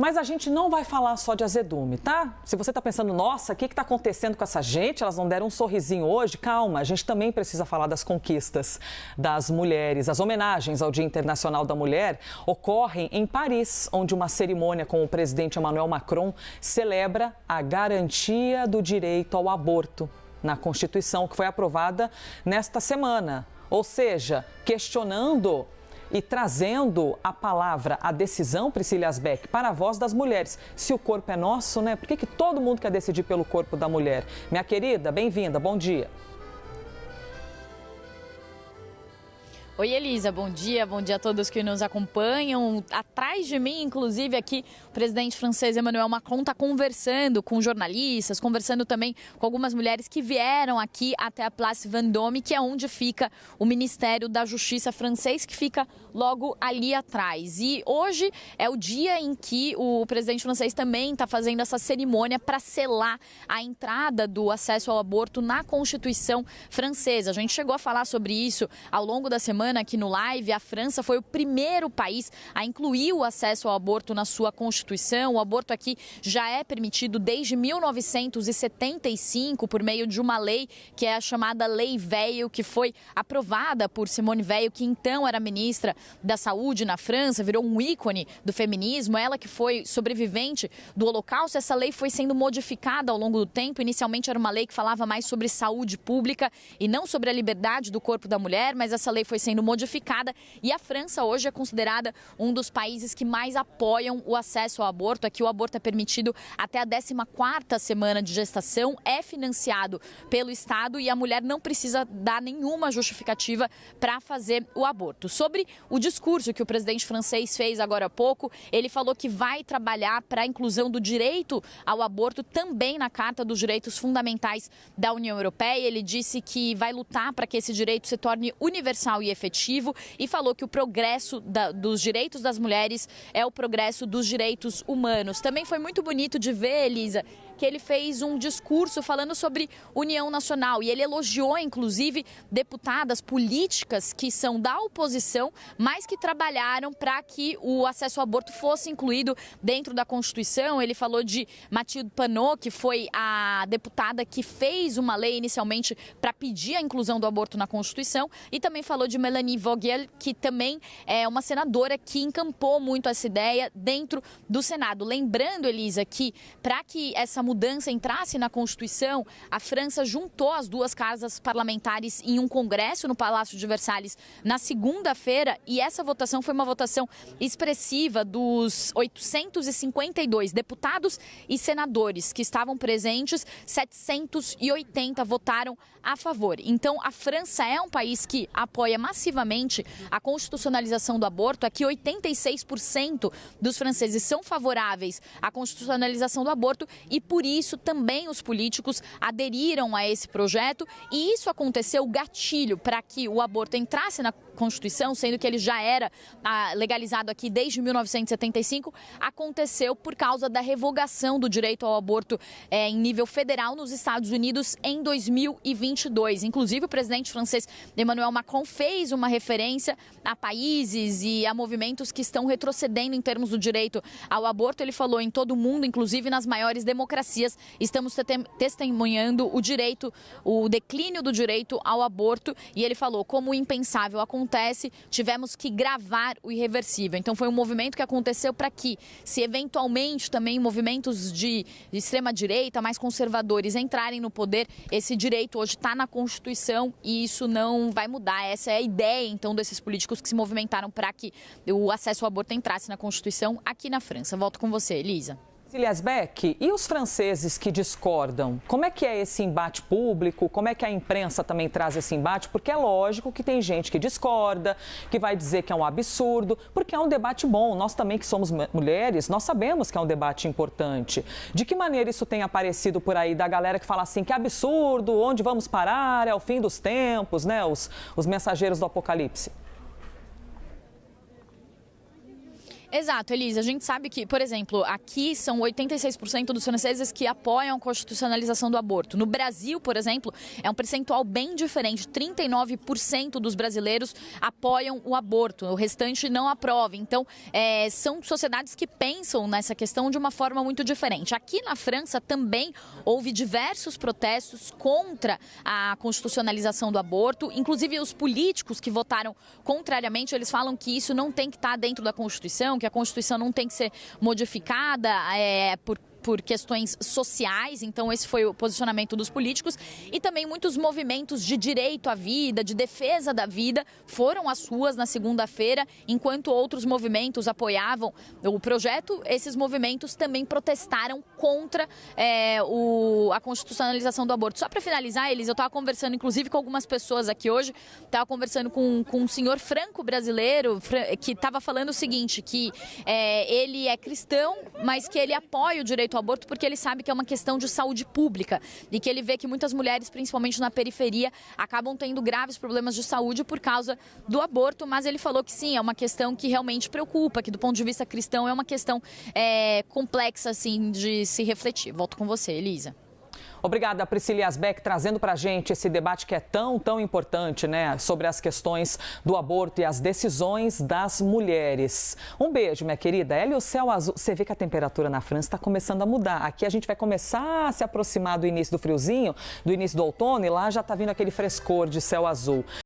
Mas a gente não vai falar só de azedume, tá? Se você está pensando, nossa, o que está acontecendo com essa gente? Elas não deram um sorrisinho hoje? Calma, a gente também precisa falar das conquistas das mulheres. As homenagens ao Dia Internacional da Mulher ocorrem em Paris, onde uma cerimônia com o presidente Emmanuel Macron celebra a garantia do direito ao aborto na Constituição, que foi aprovada nesta semana. Ou seja, questionando e trazendo a palavra, a decisão, Priscila Asbeck, para a voz das mulheres. Se o corpo é nosso, né? Por que todo mundo quer decidir pelo corpo da mulher? Minha querida, bem-vinda, bom dia. Oi, Elisa, bom dia a todos que nos acompanham. Atrás de mim, inclusive, aqui, o presidente francês Emmanuel Macron está conversando com jornalistas, conversando também com algumas mulheres que vieram aqui até a Place Vendôme, que é onde fica o Ministério da Justiça francês, que fica logo ali atrás. E hoje é o dia em que o presidente francês também está fazendo essa cerimônia para selar a entrada do acesso ao aborto na Constituição francesa. A gente chegou a falar sobre isso ao longo da semana aqui no Live. A França foi o primeiro país a incluir o acesso ao aborto na sua Constituição. O aborto aqui já é permitido desde 1975 por meio de uma lei que é a chamada Lei Veil, que foi aprovada por Simone Veil, que então era ministra da Saúde na França, virou um ícone do feminismo. Ela que foi sobrevivente do Holocausto. Essa lei foi sendo modificada ao longo do tempo. Inicialmente era uma lei que falava mais sobre saúde pública e não sobre a liberdade do corpo da mulher, mas essa lei foi sendo modificada e a França hoje é considerada um dos países que mais apoiam o acesso ao aborto. Aqui o aborto é permitido até a 14ª semana de gestação, é financiado pelo Estado e a mulher não precisa dar nenhuma justificativa para fazer o aborto. Sobre o discurso que o presidente francês fez agora há pouco, ele falou que vai trabalhar para a inclusão do direito ao aborto também na Carta dos Direitos Fundamentais da União Europeia. Ele disse que vai lutar para que esse direito se torne universal e efetivo e falou que o progresso dos direitos das mulheres é o progresso dos direitos humanos. Também foi muito bonito de ver, Elisa, que ele fez um discurso falando sobre união nacional e ele elogiou, inclusive, deputadas políticas que são da oposição, mas que trabalharam para que o acesso ao aborto fosse incluído dentro da Constituição. Ele falou de Mathilde Panot, que foi a deputada que fez uma lei inicialmente para pedir a inclusão do aborto na Constituição, e também falou de Mélanie Vogel, que também é uma senadora que encampou muito essa ideia dentro do Senado. Lembrando, Elisa, que para que essa mudança entrasse na Constituição, a França juntou as duas casas parlamentares em um congresso no Palácio de Versalhes na segunda-feira, e essa votação foi uma votação expressiva. Dos 852 deputados e senadores que estavam presentes, 780 votaram a favor. Então, a França é um país que apoia massivamente a constitucionalização do aborto. Aqui, 86% dos franceses são favoráveis à constitucionalização do aborto e, por isso, também os políticos aderiram a esse projeto. E isso aconteceu gatilho para que o aborto entrasse na Constituição, sendo que ele já era legalizado aqui desde 1975, aconteceu por causa da revogação do direito ao aborto em nível federal nos Estados Unidos em 2022. Inclusive, o presidente francês Emmanuel Macron fez uma referência a países e a movimentos que estão retrocedendo em termos do direito ao aborto. Ele falou: em todo o mundo, inclusive nas maiores democracias, estamos testemunhando o declínio do direito ao aborto. E ele falou: como o impensável acontece, tivemos que gravar o irreversível. Então foi um movimento que aconteceu para que, se eventualmente também movimentos de extrema-direita, mais conservadores, entrarem no poder, esse direito hoje está na Constituição e isso não vai mudar. Essa é a ideia, então, desses políticos que se movimentaram para que o acesso ao aborto entrasse na Constituição aqui na França. Volto com você, Elisa. Priscila Asbeck, e os franceses que discordam? Como é que é esse embate público? Como é que a imprensa também traz esse embate? Porque é lógico que tem gente que discorda, que vai dizer que é um absurdo, porque é um debate bom. Nós também, que somos mulheres, nós sabemos que é um debate importante. De que maneira isso tem aparecido por aí, da galera que fala assim, que absurdo, onde vamos parar, é o fim dos tempos, né? Os mensageiros do apocalipse. Exato, Elisa. A gente sabe que, por exemplo, aqui são 86% dos franceses que apoiam a constitucionalização do aborto. No Brasil, por exemplo, é um percentual bem diferente. 39% dos brasileiros apoiam o aborto, o restante não aprova. Então, são sociedades que pensam nessa questão de uma forma muito diferente. Aqui na França também houve diversos protestos contra a constitucionalização do aborto. Inclusive, os políticos que votaram contrariamente, eles falam que isso não tem que estar dentro da Constituição, que a Constituição não tem que ser modificada por questões sociais. Então esse foi o posicionamento dos políticos, e também muitos movimentos de direito à vida, de defesa da vida, foram às ruas na segunda-feira, enquanto outros movimentos apoiavam o projeto. Esses movimentos também protestaram contra a constitucionalização do aborto. Só para finalizar, Elisa, eu estava conversando inclusive com algumas pessoas aqui hoje, estava conversando com um senhor franco-brasileiro que estava falando o seguinte, que ele é cristão, mas que ele apoia o direito ao aborto porque ele sabe que é uma questão de saúde pública e que ele vê que muitas mulheres, principalmente na periferia, acabam tendo graves problemas de saúde por causa do aborto, mas ele falou que sim, é uma questão que realmente preocupa, que do ponto de vista cristão é uma questão complexa assim de se refletir. Volto com você, Elisa. Obrigada, Priscila Yazbek, trazendo para a gente esse debate que é tão importante, né? Sobre as questões do aborto e as decisões das mulheres. Um beijo, minha querida. Ela e o céu azul. Você vê que a temperatura na França está começando a mudar. Aqui a gente vai começar a se aproximar do início do friozinho, do início do outono, e lá já está vindo aquele frescor de céu azul.